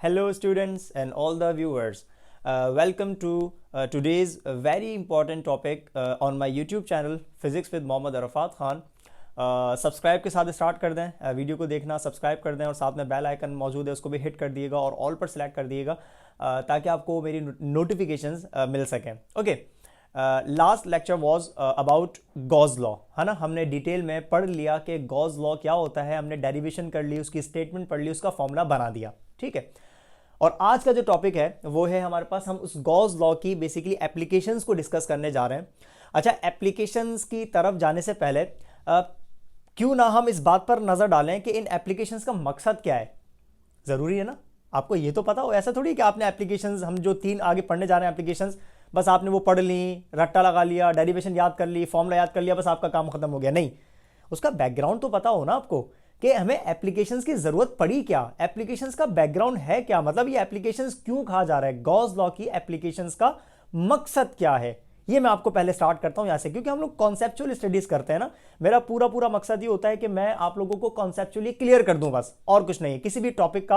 Hello, students and all the viewers. Welcome to today's very important topic on my YouTube channel, Physics with Mohammad Arafat Khan. Subscribe के साथ start कर दें, video को देखना subscribe कर दें और साथ में बेल आइकन मौजूद है उसको भी हिट कर दिएगा और ऑल पर सिलेक्ट कर दिएगा ताकि आपको मेरी नोटिफिकेशंस मिल सकें. Okay, last lecture was about Gauss law, है ना. हमने डिटेल में पढ़ लिया कि गॉस लॉ क्या होता है, हमने डेरिवेशन कर ली, उसकी स्टेटमेंट पढ़ ली, उसका फॉर्मूला बना दिया. ठीक है, और आज का जो टॉपिक है वो है हमारे पास, हम उस गॉस लॉ की बेसिकली एप्लीकेशंस को डिस्कस करने जा रहे हैं. अच्छा, एप्लीकेशंस की तरफ जाने से पहले क्यों ना हम इस बात पर नजर डालें कि इन एप्लीकेशंस का मकसद क्या है. जरूरी है ना आपको ये तो पता हो. ऐसा थोड़ी कि आपने एप्लीकेशंस, हम जो 3 आगे पढ़ने जा रहे हैं एप्लीकेशंस, बस आपने वो पढ़ ली, रट्टा लगा लिया, डेरिवेशन याद कर ली, फॉर्मूला याद कर लिया, बस आपका काम खत्म हो गया. नहीं, उसका बैकग्राउंड तो पता हो ना आपको कि हमें एप्लीकेशंस की जरूरत पड़ी क्या, एप्लीकेशंस का बैकग्राउंड है क्या, मतलब ये एप्लीकेशंस क्यों कहा जा रहा है, गॉस लॉ की एप्लीकेशंस का मकसद क्या है, ये मैं आपको पहले स्टार्ट करता हूं यहां से. क्योंकि हम लोग कॉन्सेप्चुअल स्टडीज करते हैं ना, मेरा पूरा मकसद ये होता है कि मैं आप लोगों को कॉन्सेप्चुअली क्लियर कर दूं, बस और कुछ नहीं है. किसी भी टॉपिक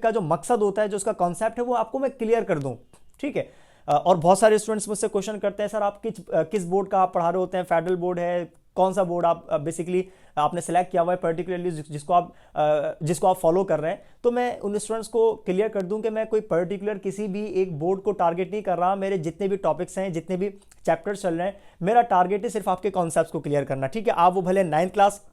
का जो मकसद होता है, जो उसका कॉन्सेप्ट है, वो आपको मैं क्लियर कर दूं. ठीक है, और बहुत सारे स्टूडेंट्स मुझसे क्वेश्चन करते हैं, सर आप किस बोर्ड का आप पढ़ा रहे होते हैं, फेडरल बोर्ड है, कौन सा बोर्ड आप बेसिकली आपने सेलेक्ट किया हुआ है पर्टिकुलरली जिसको आप फॉलो कर रहे हैं. तो मैं उन स्टूडेंट्स को क्लियर कर दूं कि मैं कोई पर्टिकुलर किसी भी एक बोर्ड को टारगेट नहीं कर रहा. मेरे जितने भी टॉपिक्स हैं, जितने भी चैप्टर्स चल रहे हैं, मेरा टारगेट है सिर्फ आपके कॉन्सेप्ट्स को क्लियर करना. ठीक है, आप वो भले 9th क्लास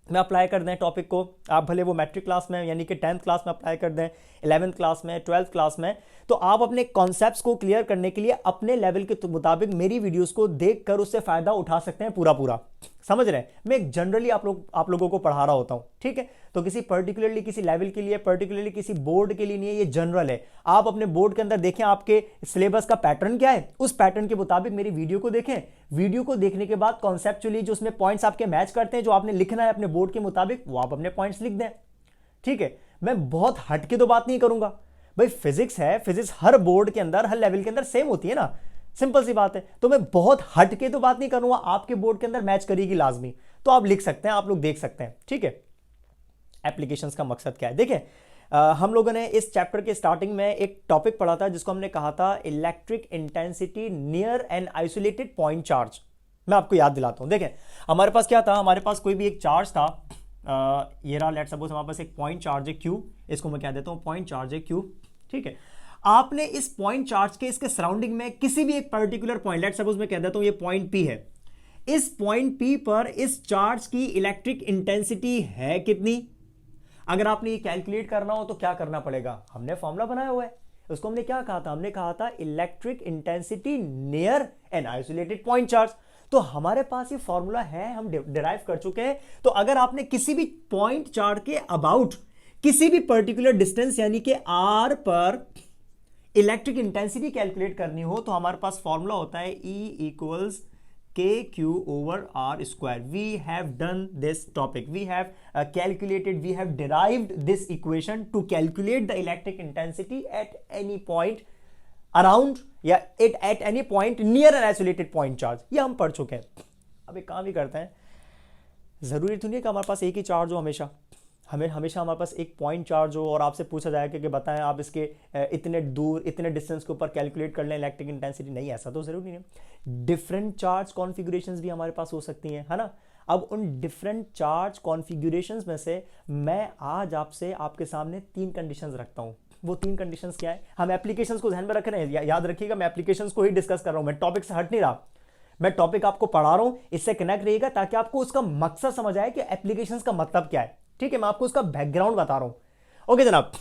में अप्लाई कर दें टॉपिक को, आप भले वो मैट्रिक क्लास में यानी कि 10th क्लास में अप्लाई कर दें, 11th क्लास में, 12th क्लास में, तो आप अपने कॉन्सेप्ट्स को क्लियर करने के लिए अपने लेवल के मुताबिक मेरी वीडियोस को देखकर उससे फायदा उठा सकते हैं पूरा. समझ रहे हैं, मैं जनरली आप लोगों को पढ़ा रहा होता हूं. ठीक है, तो किसी पर्टिकुलरली किसी लेवल के लिए, पर्टिकुलरली किसी बोर्ड के लिए नहीं है, ये जनरल है. आप अपने बोर्ड के अंदर देखें आपके सिलेबस का पैटर्न क्या है, उस पैटर्न के मुताबिक मेरी वीडियो को देखें. वीडियो को देखने के बाद कॉन्सेप्चुअली जो उसमें पॉइंट्स आपके मैच करते हैं, जो आपने लिखना है अपने बोर्ड के मुताबिक, वो आप अपने पॉइंट्स लिख दें. ठीक है, मैं बहुत हटके तो बात नहीं करूंगा भाई, फिजिक्स है, फिजिक्स हर बोर्ड के अंदर, हर लेवल के अंदर सेम होती है ना, सिंपल सी बात है. तो मैं बहुत हटके तो बात नहीं करूंगा, आपके बोर्ड के अंदर मैच करेगी लाजमी, तो आप लिख सकते हैं, आप लोग देख सकते हैं. ठीक है, एप्लीकेशंस का मकसद क्या है. देखिए, हम लोगों ने इस चैप्टर के स्टार्टिंग में एक टॉपिक पढ़ा था जिसको हमने कहा था electric intensity near an isolated point charge. मैं आपको याद दिलाता हूं. देखें, हमारे पास क्या था, हमारे पास कोई भी एक चार्ज था, ये रहा, लेट्स सपोज हमारे पास एक पॉइंट चार्ज है Q, इसको मैं कह देता हूं पॉइंट चार्ज है Q. ठीक है, आपने इस पॉइंट चार्ज के इसके सराउंडिंग में किसी भी एक पर्टिकुलर पॉइंट, लेट्स सपोज मैं कह देता हूं ये पॉइंट P है, इस पॉइंट P पर इस चार्ज की इलेक्ट्रिक इंटेंसिटी है कितनी. अगर आपने ये कैलकुलेट करना हो तो क्या करना पड़ेगा, हमने फॉर्मूला बनाया हुआ है, उसको हमने क्या कहा था, हमने कहा था electric intensity near an isolated point charge. तो हमारे पास ये फॉर्मूला है, हम डिराइव कर चुके हैं. तो अगर आपने किसी भी पॉइंट चार्ज के अबाउट किसी भी पर्टिकुलर डिस्टेंस यानी कि R पर इलेक्ट्रिक इंटेंसिटी कैलकुलेट करनी हो, तो हमारे पास फॉर्मूला होता है E = KQ over R square. We have done this topic. We have calculated, we have derived this equation to calculate the electric intensity at any point around या at any point near an isolated point charge. ये हम पढ़ चुके हैं. अब एक काम ही करते हैं, जरूरी तो नहीं है कि हमारे पास एक ही चार्ज हो हमेशा, हमेशा हमारे पास एक पॉइंट चार्ज हो और आपसे पूछा जाए कि बताएं आप इसके इतने दूर, इतने डिस्टेंस के ऊपर कैलकुलेट कर लें इलेक्ट्रिक इंटेंसिटी. नहीं, ऐसा तो जरूरी नहीं है. डिफरेंट चार्ज कॉन्फ़िगरेशंस भी हमारे पास हो सकती हैं, है ना. अब उन डिफरेंट चार्ज कॉन्फ़िगरेशंस में से मैं आज आपसे आपके सामने 3 कंडीशंस रखता हूं. वो 3 कंडीशंस क्या है, हम एप्लीकेशंस को ध्यान में रख रहे हैं, याद रखिएगा, मैं एप्लीकेशंस को ही डिस्कस कर रहा हूं, मैं टॉपिक से हट नहीं रहा, मैं टॉपिक आपको पढ़ा रहा हूं, इससे कनेक्ट रहिएगा ताकि आपको उसका मकसद समझ आए कि एप्लीकेशंस का मतलब क्या है. ठीक है, मैं आपको उसका बैकग्राउंड बता रहा हूं. ओके जनाब,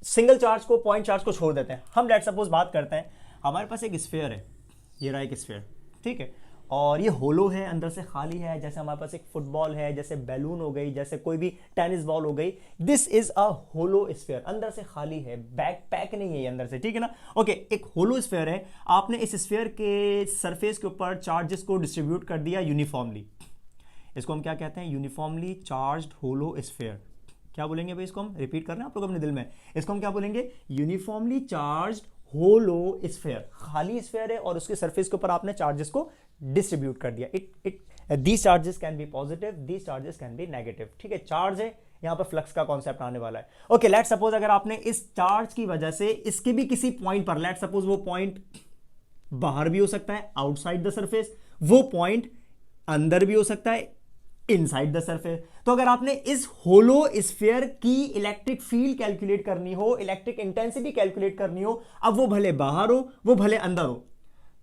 सिंगल चार्ज को, पॉइंट चार्ज को छोड़ देते हैं. हम लेट्स सपोज बात करते हैं, हमारे पास एक स्फीयर है, ये रहा एक स्फीयर. ठीक है, और ये होलो है, अंदर से खाली है, जैसे हमारे पास एक फुटबॉल है, जैसे बैलून हो गई, जैसे कोई भी टेनिस बॉल हो गई. This is a hollow sphere, अंदर से खाली है, बैक पैक नहीं है ये अंदर से. ठीक है ना. ओके, एक होलो स्फीयर है, आपने इस स्फीयर के सरफेस के ऊपर चार्जेस को डिस्ट्रीब्यूट कर दिया यूनिफॉर्मली. इसको हम क्या कहते हैं, यूनिफॉर्मली चार्ज्ड होलो स्फीयर. क्या बोलेंगे भाई, इसको हम रिपीट कर रहे हैं आप लोग अपने दिल में, इसको हम क्या बोलेंगे, यूनिफॉर्मली चार्ज्ड होलो स्फीयर. खाली स्फीयर है और उसके सरफेस के ऊपर आपने चार्जेस को डिस्ट्रीब्यूट कर दिया। It these charges can be positive, these charges can be negative. ठीक है, चार्ज है, यहां पर फ्लक्स का कॉन्सेप्ट आने वाला है। ओके, लेट सपोज अगर आपने इस चार्ज की वजह से इसके भी किसी पॉइंट पर, लेट सपोज वो पॉइंट बाहर भी हो सकता है आउटसाइड द सरफेस, वो पॉइंट अंदर भी हो सकता है इनसाइड द सरफेस। तो अगर आपने इस होलो स्फीयर की इलेक्ट्रिक फील्ड कैलकुलेट करनी हो, इलेक्ट्रिक इंटेंसिटी कैलकुलेट करनी हो, अब वो भले बाहर हो वो भले अंदर हो,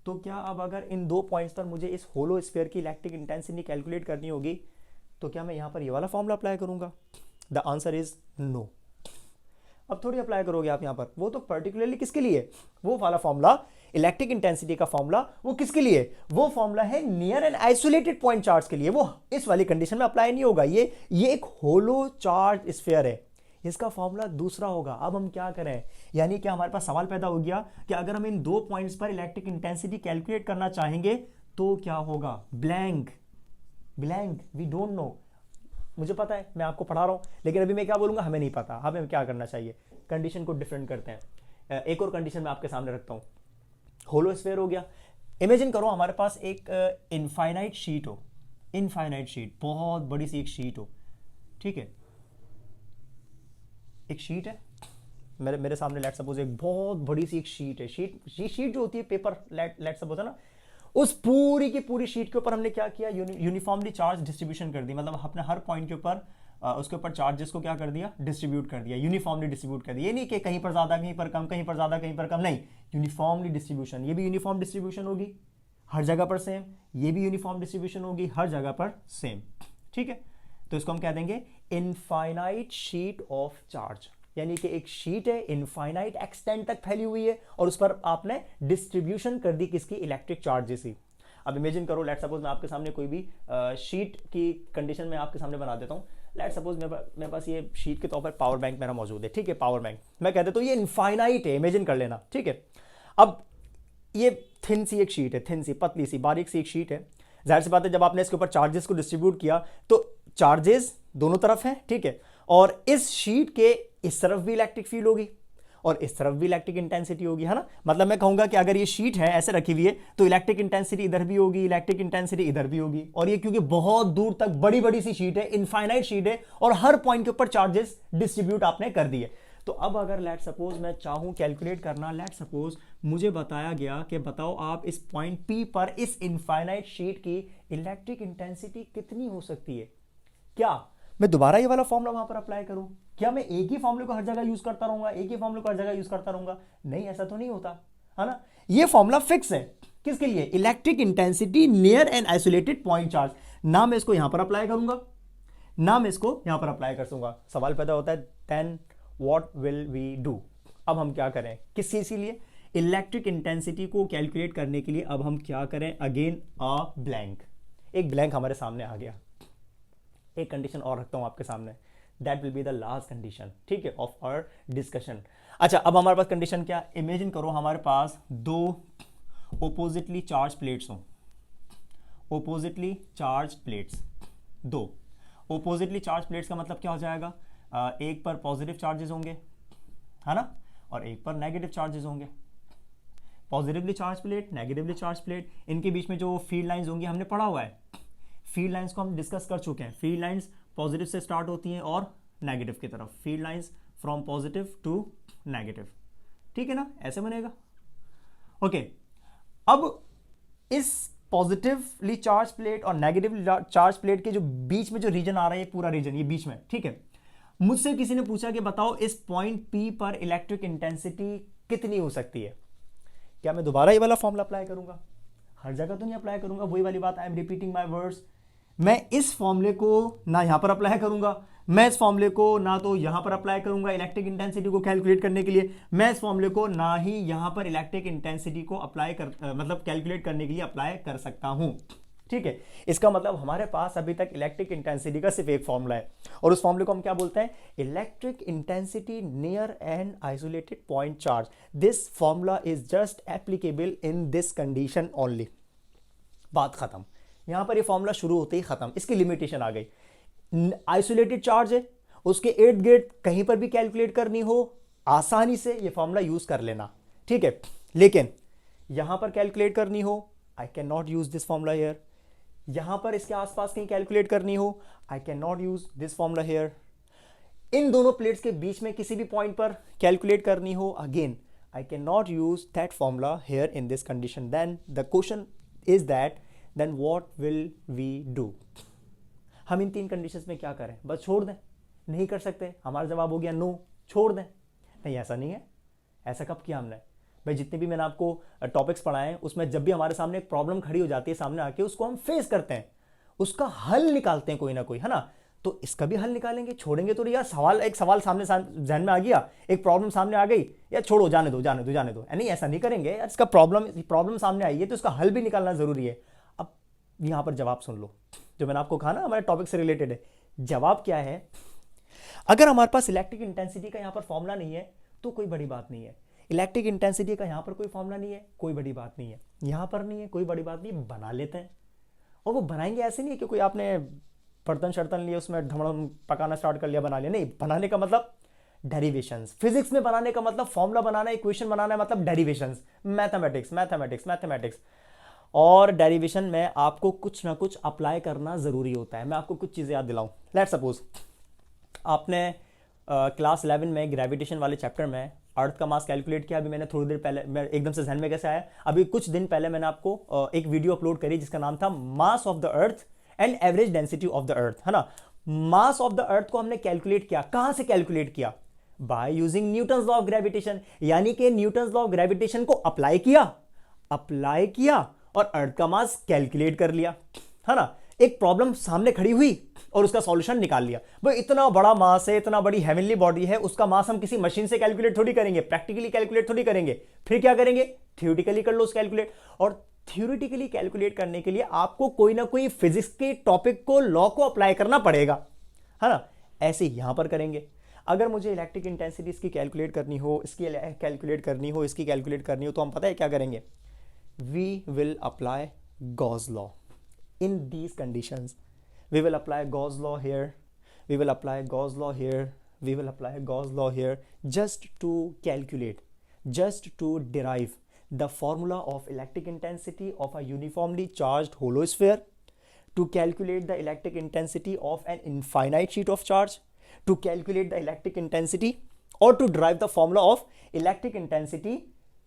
तो क्या अब अगर इन दो पॉइंट्स पर मुझे इस होलो स्फीयर की इलेक्ट्रिक इंटेंसिटी कैलकुलेट करनी होगी, तो क्या मैं यहां पर ये वाला फॉर्मूला अप्लाई करूंगा? The answer is no. अब थोड़ी अप्लाई करोगे आप यहां पर, वो तो पर्टिकुलरली किसके लिए, वो वाला फॉर्मूला इलेक्ट्रिक इंटेंसिटी का फॉर्मूला वो किसके लिए, वो फॉर्मूला है near and isolated point charge के लिए, वो इस वाली कंडीशन में अप्लाई नहीं होगा। ये एक होलो चार्ज स्फीयर है, इसका फॉर्मूला दूसरा होगा। अब हम क्या करें, यानी कि हमारे पास सवाल पैदा हो गया कि अगर हम इन दो पॉइंट्स पर इलेक्ट्रिक इंटेंसिटी कैलकुलेट करना चाहेंगे तो क्या होगा? Blank, blank, we don't know. मुझे पता है, मैं आपको पढ़ा रहा हूं, लेकिन अभी मैं क्या बोलूंगा हमें नहीं पता, हमें क्या करना चाहिए। कंडीशन को डिफरेंट करते हैं। एक और कंडीशन मैं आपके सामने रखता हूं। होलो स्फीयर हो गया, इमेजिन करो हमारे पास एक इनफाइनाइट शीट हो, इनफाइनाइट शीट, बहुत बड़ी सी एक शीट हो। ठीक है, एक शीट है मेरे सामने, लेट सपोज एक बहुत बड़ी सी एक शीट है। शीट जो होती है पेपर, लेट सपोज है ना, उस पूरी की पूरी शीट के ऊपर हमने क्या किया, यूनिफॉर्मली चार्ज डिस्ट्रीब्यूशन कर दी। मतलब अपने हर पॉइंट के ऊपर उसके ऊपर चार्जेस को क्या कर दिया, डिस्ट्रीब्यूट कर दिया, यूनिफॉर्मली डिस्ट्रीब्यूट कर दिया। ये नहीं कि कहीं पर ज्यादा कहीं पर कम, कहीं पर ज्यादा कहीं पर कम, नहीं, यूनिफॉर्मली डिस्ट्रीब्यूशन। ये भी यूनिफॉर्म डिस्ट्रीब्यूशन होगी हर जगह पर सेम, ये भी यूनिफॉर्म डिस्ट्रीब्यूशन होगी हर जगह पर सेम। ठीक है, तो इसको हम कह देंगे इनफाइनाइट शीट ऑफ चार्ज, यानी कि एक शीट है इनफाइनाइट एक्सटेंट तक फैली हुई है और उस पर आपने डिस्ट्रीब्यूशन कर दी किसकी, इलेक्ट्रिक चार्जेस की। अब इमेजिन करो, लेट सपोज मैं आपके सामने कोई भी शीट की कंडीशन में आपके सामने बना देता हूं। लेट सपोज मेरे पास ये शीट के तौर पर पावर बैंक मेरा मौजूद है। ठीक है, पावर बैंक मैं कह देता हूं ये इनफाइनाइट है, इमेजिन कर लेना। ठीक है, अब ये थिन सी एक शीट है, थिन सी पतली सी बारीक सी एक शीट है। जाहिर सी बात है, जब आपने इसके ऊपर चार्जेस को डिस्ट्रीब्यूट किया तो चार्जेस दोनों तरफ हैं। ठीक है, और इस शीट के इस तरफ भी इलेक्ट्रिक फील्ड होगी और इस तरफ भी इलेक्ट्रिक इंटेंसिटी होगी, है ना। मतलब मैं कहूंगा कि अगर ये शीट है ऐसे रखी हुई है तो इलेक्ट्रिक इंटेंसिटी इधर भी होगी, इलेक्ट्रिक इंटेंसिटी इधर भी होगी। और ये क्योंकि बहुत दूर तक बड़ी बड़ी सी शीट है, इनफाइनाइट शीट है, और हर पॉइंट के ऊपर चार्जेस डिस्ट्रीब्यूट आपने कर दिए। तो अब अगर लेट सपोज मैं चाहूं कैलकुलेट करना, लेट सपोज मुझे बताया गया कि बताओ आप इस पॉइंट P पर इस इनफाइनाइट शीट की इलेक्ट्रिक इंटेंसिटी कितनी हो सकती है। क्या मैं दोबारा ये वाला फॉर्मूला वहां पर अप्लाई करूं? क्या मैं एक ही फॉर्मूले को हर जगह यूज करता रहूंगा, एक ही फॉर्मूले को हर जगह यूज करता रहूंगा? नहीं, ऐसा तो नहीं होता, है ना। ये फॉर्मूला फिक्स है किसके लिए, electric intensity near and isolated point charge. ना मैं इसको यहां पर अप्लाई करूंगा, ना मैं इसको यहां पर अप्लाई कर दूंगा। सवाल पैदा होता है then what will we do. अब हम क्या करें, किस चीज के लिए, इलेक्ट्रिक इंटेंसिटी को कैलकुलेट करने के लिए अब हम क्या करें, अगेन अ ब्लैंक, एक ब्लैंक हमारे सामने आ गया। एक कंडीशन और रखता हूं आपके सामने, that will be the last condition, ठीक है, ऑफ आवर डिस्कशन। अच्छा, अब हमारे पास कंडीशन क्या, इमेजिन करो हमारे पास दो ओपोजिटली चार्ज प्लेट्स हों, ओपोजिटली चार्ज प्लेट्स, दो ओपोजिटली चार्ज प्लेट्स का मतलब क्या हो जाएगा, एक पर पॉजिटिव चार्जेस होंगे, है ना, और एक पर नेगेटिव चार्जेस होंगे। Positively charge plate, negatively charge plate, इनके बीच में जो फील्ड लाइंस होंगी हमने पढ़ा हुआ है, फील्ड लाइंस को हम डिस्कस कर चुके हैं। फील्ड लाइंस पॉजिटिव से स्टार्ट होती हैं और नेगेटिव की तरफ, field lines from positive to negative, ठीक है ना, ऐसे बनेगा। ओके, अब इस पॉजिटिवली चार्ज प्लेट और नेगेटिवली चार्ज प्लेट के जो बीच में जो रीजन आ रहा है, ये पूरा रीजन ये बीच में, ठीक है। मुझसे किसी ने पूछा कि बताओ इस पॉइंट P पर इलेक्ट्रिक इंटेंसिटी कितनी हो सकती है। क्या मैं दोबारा ये वाला फॉर्मूला अप्लाई करूंगा? हर जगह तो नहीं अप्लाई करूंगा, वही वाली बात, I am repeating my words. मैं इस फॉर्मूले को ना यहां पर अप्लाई करूंगा, मैं इस फॉर्मूले को ना तो यहां पर अप्लाई करूंगा इलेक्ट्रिक इंटेंसिटी को कैलकुलेट करने के लिए, मैं इस फॉर्मूले को ना ही यहां पर इलेक्ट्रिक इंटेंसिटी को अप्लाई कर मतलब कैलकुलेट करने के लिए अप्लाई कर सकता हूं, ठीक है। इसका मतलब हमारे पास अभी तक इलेक्ट्रिक इंटेंसिटी का सिर्फ एक फॉर्मूला है, और उस फॉर्मूले को हम क्या बोलते हैं, electric intensity near an isolated point charge. This formula is just applicable in this condition only. बात खत्म, यहां पर ये फॉर्मूला शुरू होते ही खत्म, इसकी लिमिटेशन आ गई। आइसोलेटेड चार्ज है, उसके इर्द गिर्द कहीं पर भी कैलकुलेट करनी हो, आसानी से ये फॉर्मूला यूज कर लेना, ठीक है। लेकिन यहां पर कैलकुलेट करनी हो I can not use this formula here. यहां पर इसके आसपास कहीं कैलकुलेट करनी हो, I can not use this formula here. इन दोनों प्लेट्स के बीच में किसी भी पॉइंट पर कैलकुलेट करनी हो, again I can not use that formula here in this condition. Then the question is that then what will we do. हम इन 3 कंडीशंस में क्या करें? बस छोड़ दें? नहीं कर सकते। हमारा जवाब हो गया नो, छोड़ दें। नहीं, ऐसा नहीं है। ऐसा कब किया हमने? भाई जितने भी मैंने आपको टॉपिक्स पढ़ाए हैं उसमें जब भी हमारे सामने एक प्रॉब्लम खड़ी हो जाती है सामने आके, उसको हम फेस करते हैं, उसका हल निकालते हैं कोई ना कोई, है ना। तो इसका भी हल निकालेंगे, छोड़ेंगे तो यार। एक सवाल सामने जहन में आ गया, एक प्रॉब्लम सामने आ गई, यार छोड़ो, जाने दो जाने दो जाने दो, नहीं ऐसा नहीं करेंगे यार। इसका प्रॉब्लम सामने आई है तो उसका हल भी निकालना जरूरी है। अब यहां पर जवाब सुन लो, जो मैंने आपको कहा ना हमारे टॉपिक से रिलेटेड है। जवाब क्या है? अगर हमारे पास इलेक्ट्रिक इंटेंसिटी का यहां पर फॉर्मूला नहीं है तो कोई बड़ी बात नहीं है। इलेक्ट्रिक इंटेंसिटी का यहां पर कोई फॉर्मूला नहीं है, कोई बड़ी बात नहीं है। यहां पर नहीं है, कोई बड़ी बात नहीं, बना लेते हैं। और वो बनाएंगे ऐसे नहीं है कि कोई आपने बर्तन शर्तन लिए उसमें धमड़म पकाना स्टार्ट कर लिया, बना लिया। नहीं, बनाने का मतलब डेरिवेशंस। फिजिक्स में बनाने का मतलब फॉर्मूला बनाना, इक्वेशन बनाना है, मतलब डेरिवेशंस। मैथमेटिक्स और डेरिवेशन में आपको कुछ ना कुछ अप्लाई करना जरूरी होता है। मैं आपको कुछ चीजें याद दिलाऊं। लेट्स सपोज आपने क्लास 11 में ग्रेविटेशन वाले चैप्टर में अर्थ का मास कैलकुलेट किया। अभी मैंने थोड़ी देर पहले, मैं एकदम से ध्यान में कैसे आया, अभी कुछ दिन पहले मैंने आपको एक वीडियो अपलोड करी जिसका नाम था mass of the earth and average density of the earth, है ना। मास ऑफ द अर्थ को हमने कैलकुलेट किया। कहां से कैलकुलेट किया? By using Newton's law of gravitation. यानी कि न्यूटन्स लॉ ऑफ ग्रेविटेशन को अप्लाई किया और अर्थ का मास कैलकुलेट कर लिया, है ना। एक प्रॉब्लम सामने खड़ी हुई और उसका सॉल्यूशन निकाल लिया। भाई इतना बड़ा मास है, इतना बड़ी हेवनली बॉडी है, उसका मास हम किसी मशीन से कैलकुलेट थोड़ी करेंगे, प्रैक्टिकली कैलकुलेट थोड़ी करेंगे। फिर क्या करेंगे? थ्योरेटिकली कर लो उस कैलकुलेट। और थ्योरेटिकली कैलकुलेट करने के लिए आपको कोई ना कोई फिजिक्स के टॉपिक को, लॉ को अप्लाई करना पड़ेगा, है ना। ऐसे ही यहां पर करेंगे। अगर मुझे इलेक्ट्रिक इंटेंसिटी इसकी कैलकुलेट करनी हो, इसकी कैलकुलेट करनी हो, इसकी कैलकुलेट करनी हो, तो हम पता है क्या करेंगे? We will apply Gauss law in these conditions. We will apply Gauss law here, we will apply Gauss law here, we will apply Gauss law here, just to calculate, just to derive the formula of electric intensity of a uniformly charged hollow sphere, to calculate the electric intensity of an infinite sheet of charge, to calculate the electric intensity, or to derive the formula of electric intensity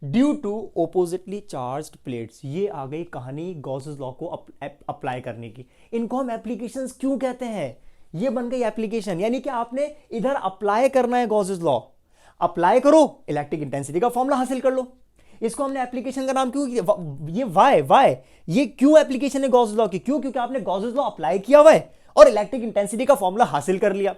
due to oppositely charged plates. ये आ गई कहानी Gauss's law को apply करने की। इनको हम applications क्यों कहते हैं? ये बन गई एप्लीकेशन, यानी कि आपने इधर अप्लाई करना है गॉसेस लॉ। अप्लाई करो, इलेक्ट्रिक इंटेंसिटी का फॉर्मूला हासिल कर लो। इसको हमने एप्लीकेशन का नाम क्यों किया? ये वाई ये क्यों एप्लीकेशन है गॉसेस लॉ की? क्योंकि आपने गॉसेस लॉ अप्लाई किया हुआ है और इलेक्ट्रिक इंटेंसिटी का फॉर्मूला हासिल कर लिया।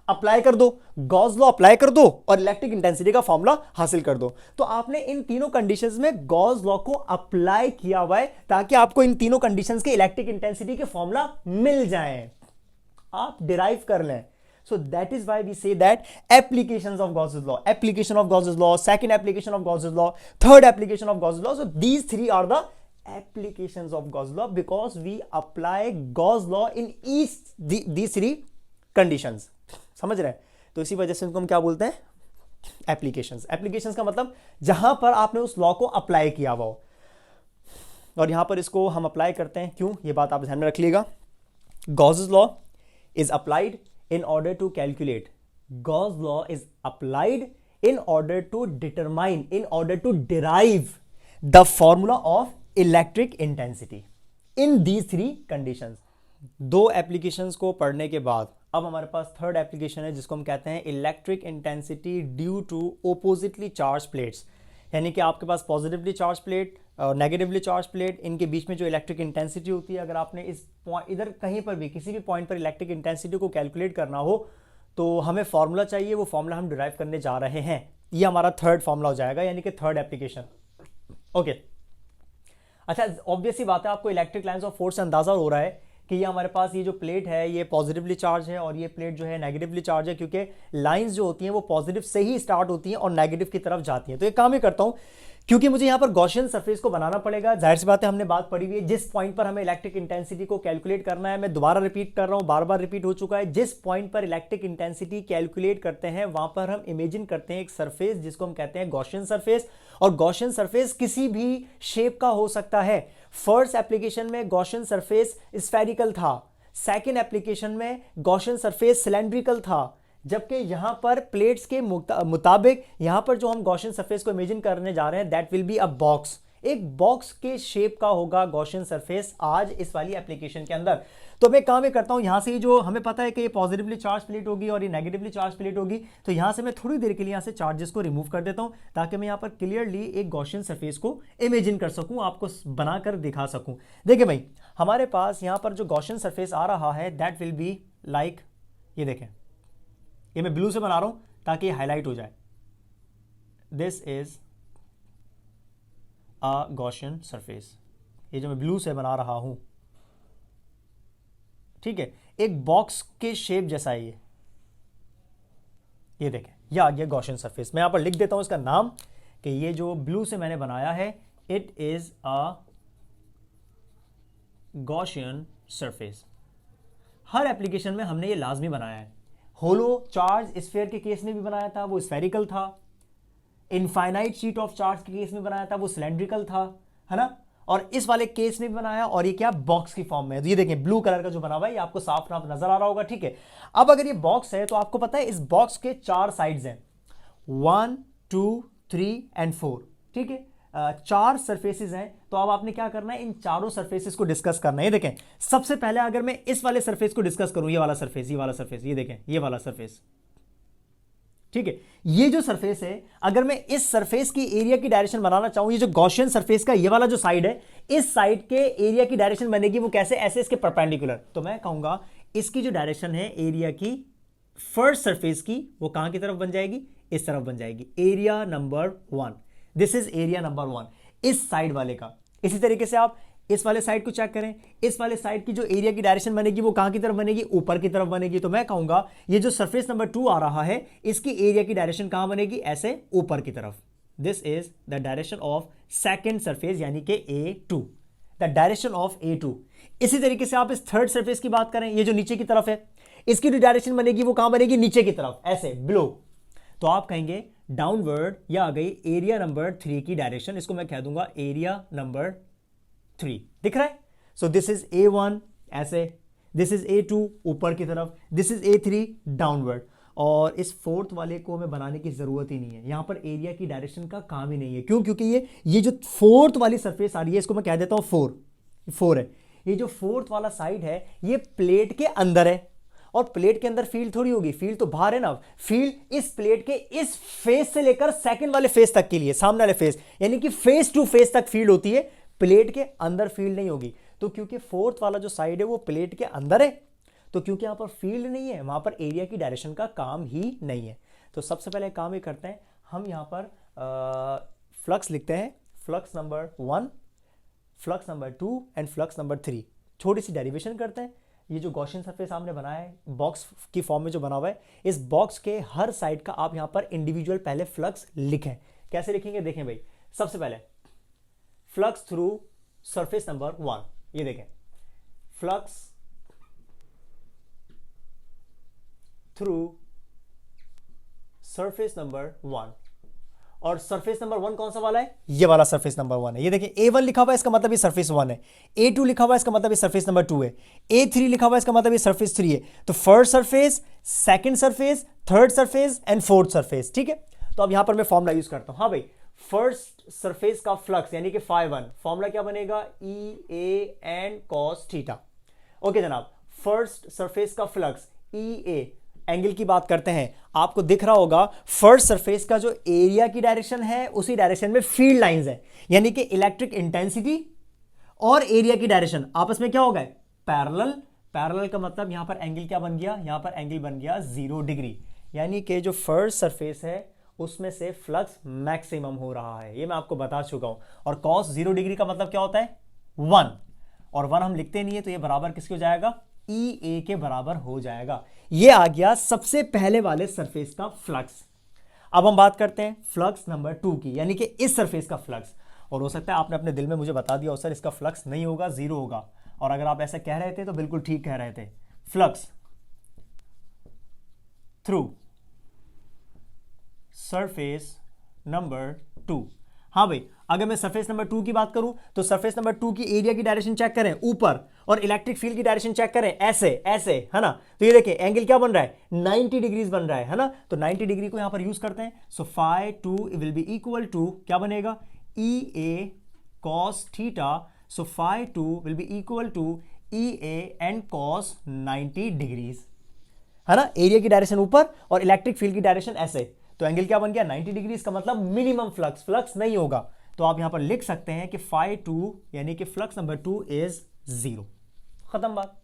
अप्लाई कर दो, गॉस लॉ अप्लाई कर दो और इलेक्ट्रिक इंटेंसिटी का फॉर्मूला हासिल कर दो। तो आपने इन तीनों कंडीशंस में गॉस लॉ को अप्लाई किया हुआ है ताकि आपको इन तीनों कंडीशंस के इलेक्ट्रिक इंटेंसिटी के फॉर्मूला मिल जाएं, आप डिराइव कर लें। So that is why we say that applications of Gauss's law, application of Gauss's law, second application of Gauss's law, third application of Gauss's law. So these three are the applications of Gauss's law because we apply Gauss's law in each these three conditions. समझ रहे हैं? तो इसी वजह से इनको हम क्या बोलते हैं? एप्लीकेशंस। एप्लीकेशंस का मतलब जहां पर आपने उस लॉ को अप्लाई किया हुआ हो, और यहां पर इसको हम अप्लाई करते हैं। क्यों? ये बात आप ध्यान में रखिएगा। Gauss's law is applied in order to calculate. Gauss law is applied in order to determine, in order to derive the formula of electric intensity in these three conditions. दो एप्लीकेशंस को पढ़ने के बाद अब हमारे पास थर्ड एप्लीकेशन है जिसको हम कहते हैं electric intensity due to oppositely charge plates. यानी कि आपके पास पॉजिटिवली चार्ज प्लेट और नेगेटिवली चार्ज प्लेट, इनके बीच में जो इलेक्ट्रिक इंटेंसिटी होती है, अगर आपने इस इधर कहीं पर भी किसी भी पॉइंट पर इलेक्ट्रिक इंटेंसिटी को कैलकुलेट करना हो तो हमें फॉर्मूला चाहिए। वो फॉर्मूला हम डिराइव करने जा रहे हैं। ये हमारा थर्ड फॉर्मूला हो जाएगा, यानी कि थर्ड एप्लीकेशन। ओके, अच्छा, ऑब्वियस ही बात है, आपको इलेक्ट्रिक लाइन्स ऑफ फोर्स से अंदाजा हो रहा है कि ये हमारे पास ये जो प्लेट है ये पॉजिटिवली चार्ज है और ये प्लेट जो है नेगेटिवली चार्ज है, क्योंकि लाइंस जो होती हैं वो पॉजिटिव से ही स्टार्ट होती हैं और नेगेटिव की तरफ जाती हैं। तो एक काम ही करता हूं क्योंकि मुझे यहां पर गॉसियन सरफेस को बनाना पड़ेगा। जाहिर सी बात है, हमने बात पढ़ी हुई है, जिस पॉइंट पर हमें इलेक्ट्रिक इंटेंसिटी को कैलकुलेट करना है, मैं दोबारा रिपीट कर रहा हूं, बार बार रिपीट हो चुका है, जिस पॉइंट पर इलेक्ट्रिक इंटेंसिटी कैलकुलेट करते हैं वहां पर हम इमेजिन करते हैं एक सरफेस जिसको हम कहते हैं गॉसियन सरफेस। और गॉसियन सरफेस किसी भी शेप का हो सकता है। फर्स्ट एप्लीकेशन में गॉसियन सरफेस स्फेरिकल था, सेकेंड एप्लीकेशन में गॉसियन सरफेस सिलेंड्रिकल था, जबकि यहां पर प्लेट्स के मुताबिक यहां पर जो हम गॉसियन सरफेस को इमेजिन करने जा रहे हैं that will be a box, एक बॉक्स के शेप का होगा गॉसियन सरफेस आज इस वाली एप्लीकेशन के अंदर। तो मैं काम करता हूं, यहां से जो हमें पता है कि ये पॉजिटिवली चार्ज प्लेट होगी और ये नेगेटिवली चार्ज प्लेट होगी, तो यहां से मैं थोड़ी देर के लिए यहां से चार्जेस को रिमूव कर देता हूं ताकि मैं यहां पर क्लियरली एक गॉसियन सरफेस को इमेजिन कर सकूं, आपको बनाकर दिखा सकूं। देखिए भाई, हमारे पास यहां पर जो गॉसियन सरफेस आ रहा है दैट विल बी लाइक, ये देखें, ये मैं ब्लू से बना रहा हूं ताकि ये हाईलाइट हो जाए। This is a Gaussian surface, ये जो मैं ब्लू से बना रहा हूं, ठीक है, एक बॉक्स के शेप जैसा है ये देखें, ये आ गया गॉसियन सरफेस। मैं यहां पर लिख देता हूं इसका नाम कि ये जो ब्लू से मैंने बनाया है it is a Gaussian surface. Her application में हमने ये लाजमी बनाया है। होलो चार्ज स्फीयर के केस में भी बनाया था, वो स्फेरिकल था। इनफाइनाइट शीट ऑफ चार्ज के केस में बनाया था, वो सिलेंड्रिकल था, है ना। और इस वाले केस में भी बनाया, और ये क्या बॉक्स की फॉर्म में है। तो ये देखें ब्लू कलर का जो बना हुआ है, ये आपको साफ साफ नजर आ रहा होगा, ठीक है। अब अगर ये बॉक्स है तो आपको पता है इस बॉक्स के 4 साइड्स हैं, 1 2 3 एंड 4, ठीक है। 4 सरफेसेस हैं। तो अब आपने क्या करना है, इन चारों सरफेसेस को डिस्कस करना है। ये देखें, सबसे पहले अगर मैं इस वाले सरफेस को डिस्कस करूं, ये वाला सरफेस, ये वाला सरफेस, ये देखें, ये वाला सरफेस, ठीक है। ये जो सरफेस है, अगर मैं इस सरफेस की एरिया की डायरेक्शन बनाना चाहूं, ये जो गॉसियन सरफेस का ये वाला जो साइड है, इस साइड के एरिया की डायरेक्शन बनेगी वो कैसे, ऐसे इसके परपेंडिकुलर। तो मैं कहूंगा इसकी जो डायरेक्शन है एरिया की फर्स्ट सरफेस की, वो कहां की तरफ बन जाएगी, इस तरफ बन जाएगी, area number 1। This is area number 1 इस साइड वाले का। इसी तरीके से आप इस वाले साइड को चेक करें, इस वाले साइड की जो एरिया की डायरेक्शन बनेगी वो कहां की तरफ बनेगी, ऊपर की तरफ बनेगी। तो मैं कहूंगा ये जो सरफेस नंबर 2 आ रहा है, इसकी एरिया की डायरेक्शन कहां बनेगी, ऐसे ऊपर की तरफ। This is the direction of second surface, यानी कि A2, the direction of A2। इसी तरीके से आप इस थर्ड सरफेस की बात करें, ये जो नीचे की तरफ है, इसकी जो डायरेक्शन बनेगी वो कहां बनेगी, नीचे की तरफ, ऐसे बिलो। तो आप कहेंगे डाउनवर्ड, या आ गई एरिया नंबर 3 की डायरेक्शन, इसको मैं कह दूंगा एरिया नंबर 3। दिख रहा है। सो दिस इज A1 ऐसे, दिस इज A2 ऊपर की तरफ, दिस इज A3 डाउनवर्ड। और इस फोर्थ वाले को हमें बनाने की जरूरत ही नहीं है, यहां पर एरिया की डायरेक्शन का काम ही नहीं है। क्यों? क्योंकि ये जो फोर्थ वाली सरफेस आ रही है, इसको मैं कह देता हूं 4 है। ये जो फोर्थ वाला साइड है ये प्लेट के अंदर है, और प्लेट के अंदर फील्ड थोड़ी होगी, फील्ड तो बाहर है ना। फील्ड इस प्लेट के इस फेस से लेकर सेकंड वाले फेस तक के लिए, सामने वाले फेस, यानी कि फेस टू फेस तक फील्ड होती है, प्लेट के अंदर फील्ड नहीं होगी। तो क्योंकि फोर्थ वाला जो साइड है वो प्लेट के अंदर है, तो क्योंकि यहां पर फील्ड नहीं है, वहां पर एरिया की डायरेक्शन का काम ही नहीं है। तो सबसे पहले काम ये करते हैं, हम यहां पर फ्लक्स लिखते हैं, flux number 1, flux number 2 and flux number 3। थोड़ी सी डेरिवेशन करते हैं। ये जो गॉसियन सरफेस हमने बनाया है बॉक्स की फॉर्म में जो बना हुआ है, इस बॉक्स के हर साइड का आप यहां पर इंडिविजुअल पहले फ्लक्स लिखें। कैसे लिखेंगे, देखें भाई, सबसे पहले फ्लक्स थ्रू सरफेस नंबर 1, ये देखें, फ्लक्स थ्रू सरफेस नंबर 1। और सरफेस नंबर 1 कौन सा वाला है, ये वाला सरफेस नंबर 1 है। ये देखिए A1 लिखा हुआ है, इसका मतलब ये सरफेस 1 है। A2 लिखा हुआ है, इसका मतलब ये सरफेस नंबर 2 है। A3 लिखा हुआ है, इसका मतलब ये सरफेस 3 है। तो first surface, second surface, third surface and fourth surface, ठीक है। तो अब यहां पर मैं फॉर्मूला यूज करता हूं। हाँ भाई, फर्स्ट सरफेस का फ्लक्स यानी कि φ1, फॉर्मूला क्या बनेगा, EA and cos theta. Okay जनाब, फर्स्ट सरफेस का फ्लक्स EA, एंगल की बात करते हैं, आपको दिख रहा होगा फर्स्ट सरफेस का जो एरिया की डायरेक्शन है उसी डायरेक्शन में फील्ड लाइंस है, यानी कि इलेक्ट्रिक इंटेंसिटी और एरिया की डायरेक्शन आपस में क्या हो गए, पैरेलल। पैरेलल का मतलब यहां पर एंगल क्या बन गया, यहां पर एंगल बन गया 0 डिग्री, यानी कि जो फर्स्ट सरफेस है उसमें से फ्लक्स मैक्सिमम हो रहा है, ये मैं आपको बता चुका हूं। और cos 0 डिग्री का मतलब क्या होता है, 1, और 1 हम लिखते नहीं है, तो ये बराबर किसके हो जाएगा, EA के बराबर हो जाएगा। ये आ गया सबसे पहले वाले सरफेस का फ्लक्स। अब हम बात करते हैं फ्लक्स नंबर 2 की, यानी कि इस सरफेस का फ्लक्स। और हो सकता है आपने अपने दिल में मुझे बता दिया हो सर इसका फ्लक्स नहीं होगा, जीरो होगा, और अगर आप ऐसा कह रहे थे तो बिल्कुल ठीक कह रहे थे। Flux through surface number 2। हाँ भाई, अगर मैं सरफेस नंबर 2 की बात करूं तो सरफेस नंबर 2 की एरिया की डायरेक्शन चेक करें ऊपर, और इलेक्ट्रिक फील्ड की डायरेक्शन चेक करें ऐसे ऐसे, है ना। तो ये देखिए एंगल क्या बन रहा है, 90 डिग्रीज बन रहा है ना। तो 90 डिग्री को यहां पर यूज करते हैं। So phi 2 will be equal to क्या बनेगा, E A cos theta. So phi 2 will be equal to E A and cos 90 degrees, है ना। एरिया की डायरेक्शन ऊपर और इलेक्ट्रिक फील्ड की डायरेक्शन ऐसे, तो एंगल क्या बन गया 90 डिग्री। इसका मतलब मिनिमम फ्लक्स, फ्लक्स नहीं होगा। तो आप यहां पर लिख सकते हैं कि फाई 2 यानी कि फ्लक्स नंबर 2 इज 0, खत्म बात।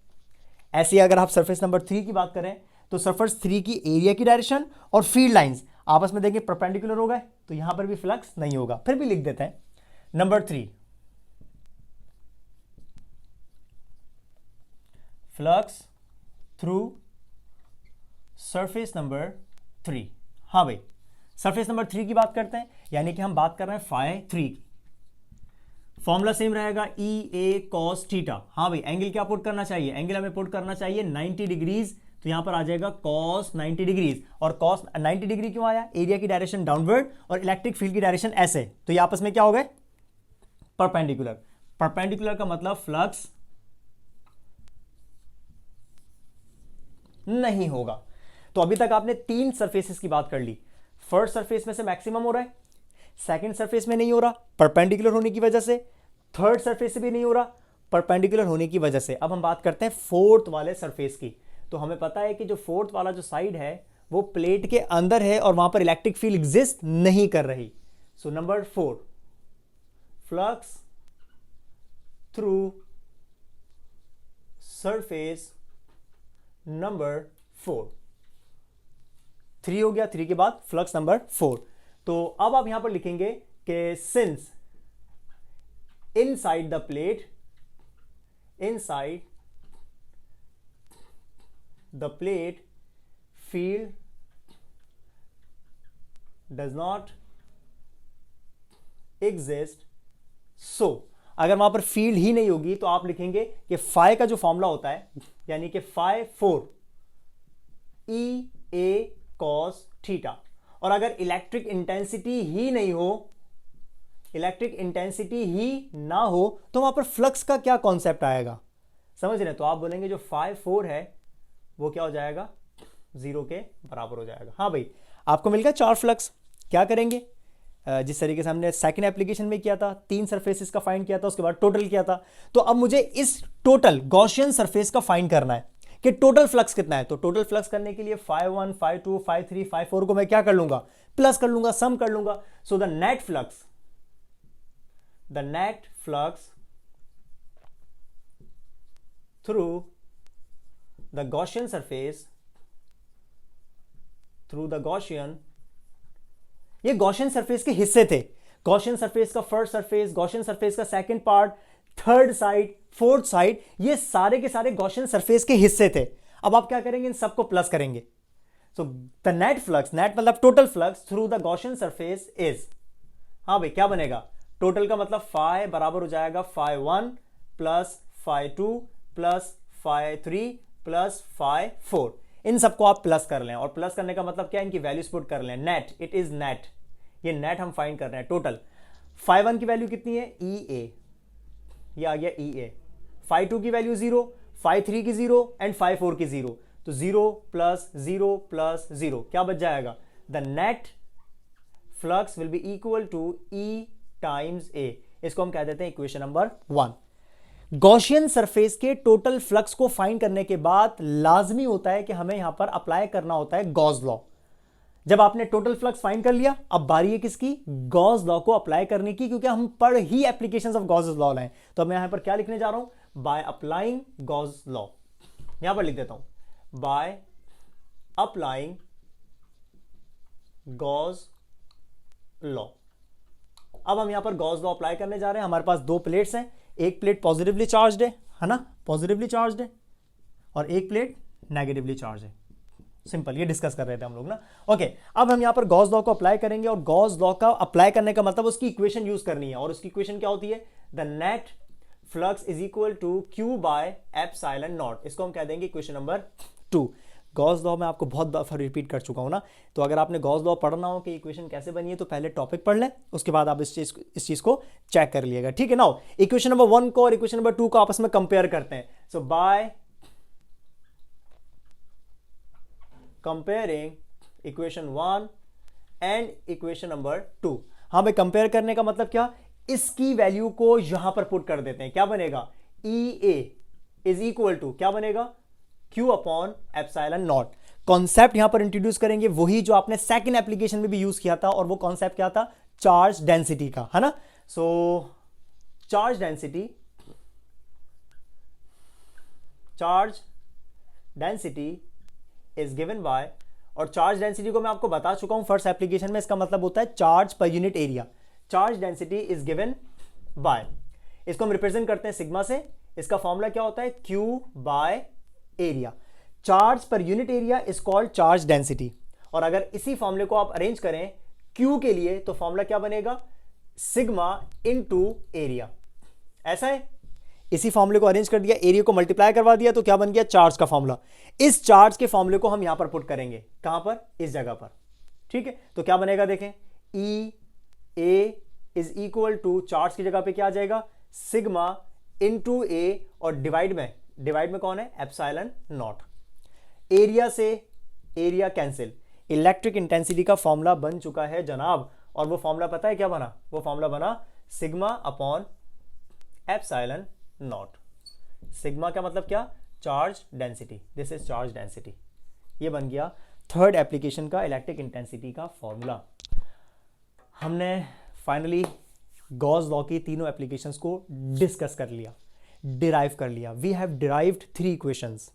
ऐसे अगर आप सरफेस नंबर 3 की बात करें तो सरफेस 3 की एरिया की डायरेक्शन और फील्ड लाइंस आपस में देखें परपेंडिकुलर हो गए, तो यहां पर भी फ्लक्स नहीं होगा। फिर भी लिख देते हैं number 3, flux through surface number 3। हाँ भाई, सरफेस नंबर 3 की बात करते हैं, यानी कि हम बात कर रहे हैं फाई 3 की। फॉर्मूला सेम रहेगा, ई ए कॉस थीटा। हाँ भाई, एंगल क्या पुट करना चाहिए, एंगल हमें पुट करना चाहिए 90 डिग्रीज, तो यहां पर आ जाएगा कॉस 90 डिग्रीज। और कॉस 90 डिग्री क्यों आया, एरिया की डायरेक्शन डाउनवर्ड और इलेक्ट्रिक फील्ड की डायरेक्शन ऐसे, तो ये आपस में क्या हो गए, परपेंडिकुलर। परपेंडिकुलर का मतलब फ्लक्स नहीं होगा। तो अभी तक आपने 3 सरफेसेस की बात कर ली। फर्स्ट सरफेस में से मैक्सिमम हो रहा है, सेकंड सरफेस में नहीं हो रहा परपेंडिकुलर होने की वजह से, थर्ड सरफेस से भी नहीं हो रहा परपेंडिकुलर होने की वजह से। अब हम बात करते हैं फोर्थ वाले सरफेस की। तो हमें पता है कि जो फोर्थ वाला जो साइड है वो प्लेट के अंदर है और वहां पर इलेक्ट्रिक फील्ड एग्जिस्ट नहीं कर रही। So number 4, flux through surface number 4। 3 हो गया, 3 के बाद फ्लक्स नंबर 4। तो अब आप यहां पर लिखेंगे कि since inside the plate, inside the plate field does not exist, so अगर वहां पर फील्ड ही नहीं होगी तो आप लिखेंगे कि फाई का जो फॉर्मूला होता है, यानी कि phi 4 E A cos theta. और अगर इलेक्ट्रिक इंटेंसिटी ही नहीं हो, इलेक्ट्रिक इंटेंसिटी ही ना हो, तो वहां पर फ्लक्स का क्या कॉन्सेप्ट आएगा, समझ रहे हैं। तो आप बोलेंगे जो फाई 4 है वो क्या हो जाएगा, 0 के बराबर हो जाएगा। हाँ भाई, आपको मिल गया 4 फ्लक्स। क्या करेंगे, जिस तरीके से हमने सेकंड एप्लीकेशन में किया था, 3 सरफेसेस का फाइंड किया था, उसके बाद टोटल किया था। तो अब मुझे इस टोटल गॉसियन सरफेस का फाइंड करना है कि टोटल फ्लक्स कितना है। तो टोटल फ्लक्स करने के लिए फाई 1, फाई 2, फाई 3, फाई 4 को मैं क्या कर लूंगा, प्लस कर लूंगा, सम कर लूंगा। सो the net flux, the net flux through the Gaussian surface, through the Gaussian, ये गॉसियन सरफेस के हिस्से थे। गॉसियन सरफेस का फर्स्ट सरफेस, गॉसियन सरफेस का second part, third side, fourth side, ये सारे के सारे गॉसियन सरफेस के हिस्से थे। अब आप क्या करेंगे, इन सबको प्लस करेंगे। So the net flux, net मतलब total flux through the Gaussian surface is, हाँ भाई क्या बनेगा, टोटल का मतलब फाई बराबर हो जाएगा phi 1 plus phi 2 plus phi 3 plus phi 4। इन सबको आप प्लस कर लें, और प्लस करने का मतलब क्या है, इनकी वैल्यूज पुट कर लें। नेट, इट इज नेट, ये नेट हम फाइंड कर रहे हैं टोटल। फाई 1 की वैल्यू कितनी है, ई ए, ये आ गया ई ए। फाई 2 की वैल्यू 0, फाई 3 की 0 एंड फाई 4 की 0। तो 0 प्लस 0 प्लस 0 क्या बच जाएगा, the net flux will be equal to E times A. इसको हम कह देते हैं इक्वेशन नंबर 1। गॉसियन सरफेस के टोटल फ्लक्स को फाइंड करने के बाद लाजमी होता है कि हमें यहां पर अप्लाई करना होता है गॉस लॉ। जब आपने टोटल फ्लक्स फाइंड कर लिया, अब बारी है किसकी, गॉस लॉ को अप्लाई करने की, क्योंकि हम पढ़ ही एप्लीकेशंस ऑफ गॉस लॉ हैं। तो अब मैं यहां पर क्या लिखने जा रहा हूं, बाय अप्लाइंग गॉस लॉ। यहां पर लिख देता हूं, बाय अप्लाइंग गॉस लॉ। अब हम यहां पर गॉस लॉ अप्लाई करने जा रहे हैं। हमारे पास 2 प्लेट्स हैं, एक प्लेट पॉजिटिवली चार्ज्ड है ना, पॉजिटिवली चार्ज्ड है, और एक प्लेट नेगेटिवली चार्ज है। सिंपल, ये डिस्कस कर रहे थे हम लोग ना। ओके, अब हम यहाँ पर गॉस लॉ को अप्लाई करेंगे, और गॉस लॉ का अप्लाई करने का मतलब उसकी इक्वेशन यूज करनी है, और उसकी इक्वेशन क्या होती है, the net flux is equal to q by epsilon naught. इसको हम कह देंगे इक्वेशन नंबर 2। गॉस लॉ मैं आपको बहुत दफा रिपीट कर चुका हूं ना, तो अगर आपने गॉस लॉ पढ़ना हो कि इक्वेशन कैसे बनी है तो पहले टॉपिक पढ़ लें, उसके बाद आप इस चीज को चेक कर लिएगा, ठीक है। नाउ इक्वेशन नंबर 1 को और इक्वेशन नंबर 2 को आपस में कंपेयर करते हैं। So by comparing equation 1 and equation number 2, हाँ भाई, कंपेयर करने का मतलब क्या, इसकी वैल्यू को यहां पर पुट कर देते हैं, क्या बनेगा, E A is equal to क्या बनेगा, Q upon epsilon not. Concept यहां पर इंट्रोड्यूस करेंगे वही जो आपने सेकंड एप्लीकेशन में भी यूज किया था, और वो कॉन्सेप्ट क्या था, चार्ज डेंसिटी का, है ना। So charge density is given by, और चार्ज डेंसिटी को मैं आपको बता चुका हूं फर्स्ट एप्लीकेशन में, इसका मतलब होता है charge per unit area. Charge density is given bye, इसको हम रिप्रेजेंट करते हैं सिग्मा से, इसका फॉर्मूला क्या होता है, Q by area. Charge per unit area is called charge density, और अगर इसी फॉर्मूले को आप अरेंज करें Q के लिए तो फॉर्मूला क्या बनेगा, सिग्मा इनटू एरिया, ऐसा है। इसी फॉर्मूले को अरेंज कर दिया, एरिया को मल्टीप्लाई करवा दिया, तो क्या बन गया, चार्ज का फॉर्मूला। इस चार्ज के फॉर्मूले को हम यहां पर पुट करेंगे, कहां पर, इस जगह पर, ठीक है। तो क्या बनेगा, देखें, ई ए इज इक्वल टू, चार्ज की जगह पे क्या आ जाएगा, सिग्मा इनटू ए, और डिवाइड में कौन है, एप्सिलॉन नॉट। एरिया से एरिया कैंसिल, इलेक्ट्रिक इंटेंसिटी का फॉर्मूला बन चुका है जनाब, और वो फॉर्मूला पता है क्या बना, वो फॉर्मूला बना sigma upon epsilon not. Sigma का मतलब क्या, charge density, this is charge density. ये बन गया थर्ड एप्लीकेशन का इलेक्ट्रिक इंटेंसिटी का फॉर्मूला। हमने फाइनली गॉस लॉ की तीनों एप्लीकेशंस को डिस्कस कर लिया, डिराइव कर लिया। We have derived 3 equations,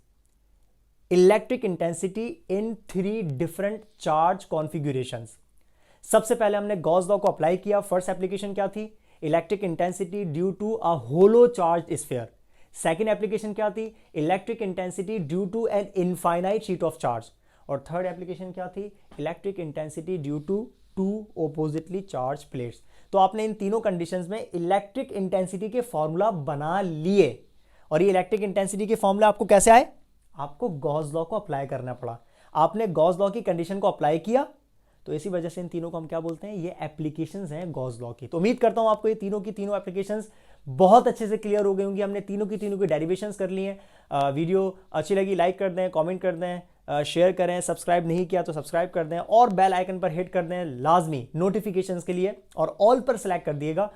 electric intensity in 3 different charge configurations. सबसे पहले हमने गॉस लॉ को अप्लाई किया। फर्स्ट एप्लीकेशन क्या थी, electric intensity due to a hollow charge sphere. Second application क्या थी, electric intensity due to an infinite sheet of charge. और थर्ड एप्लीकेशन क्या थी, electric intensity due to 2 oppositely charge plates. तो आपने इन तीनों कंडीशंस में इलेक्ट्रिक इंटेंसिटी के फॉर्मूला बना लिए, और ये इलेक्ट्रिक इंटेंसिटी के फॉर्मूला आपको कैसे आए, आपको गॉस लॉ को अप्लाई करना पड़ा। आपने गॉस लॉ की कंडीशन को अप्लाई किया, तो इसी वजह से इन तीनों को हम क्या बोलते हैं, ये एप्लीकेशंस हैं गॉस लॉ की। तो उम्मीद करता हूं आपको ये तीनों की तीनों एप्लीकेशंस बहुत अच्छे से क्लियर हो गई होंगी। हमने तीनों की डेरिवेशंस कर ली हैं। वीडियो अच्छी लगी लाइक कर दें, कमेंट कर दें, शेयर करें, सब्सक्राइब नहीं किया तो सब्सक्राइब कर दें, और बेल आइकन पर हिट कर दें लाजमी नोटिफिकेशंस के लिए, और ऑल पर सेलेक्ट कर दिएगा।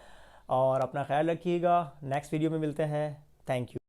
और अपना ख्याल रखिएगा, नेक्स्ट वीडियो में मिलते हैं। Thank you.